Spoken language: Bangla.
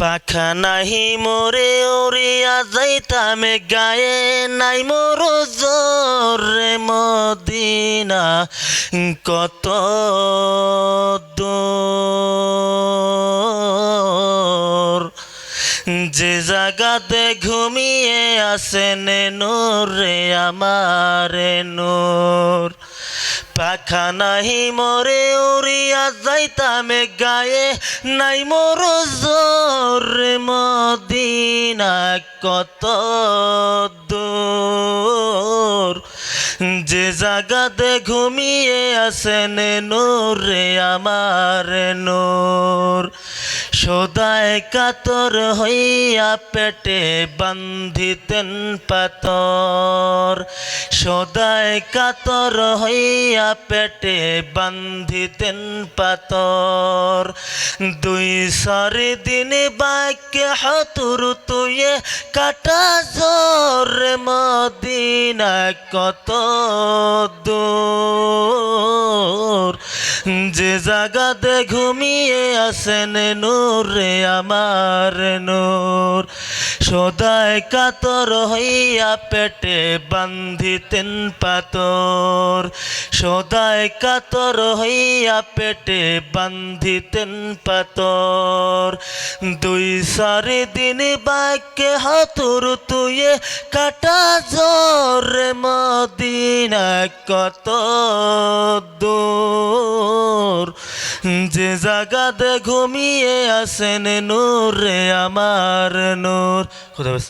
পাখা নাহি মোরে উড়িয়া যাইতাম গায়ে নাই মোর জোরে মদিনা কত দূর যে জাগাতে ঘুমিয়ে আসেন নূরে আমার নূর পাখা নাহি মোরে উড়িয়া যাইতাম গায়ে নাই মোর জোরে মদিনা কত দূর যে জাগাতে ঘুমিয়ে আসেন নূরে আমার নূর সদায় কাতর হইয়া পেটে বান্ধিতেন পাতর সদায় কাতর হইয়া পেটে বান্ধিতেন পাতর দুই সারি দিন বাক্যে হাতুর তুয়ে কাটা জোর মদিনা কত দূর যে জাগাতে ঘুমিয়ে আসেন নূরে আমার নূর সদায় কাতর হইয়া পেটে বান্ধিতেন পাতর সদায় কাতর হইয়া পেটে বান্ধিতেন পাতর দুই সারি দিন বাক্যে হাতুর তুয়ে কাটা জোর মদিনা কত দূর যে জাগাতে ঘুমিয়ে আসেন নূরে আমার নূর। খুদা হাফেজ।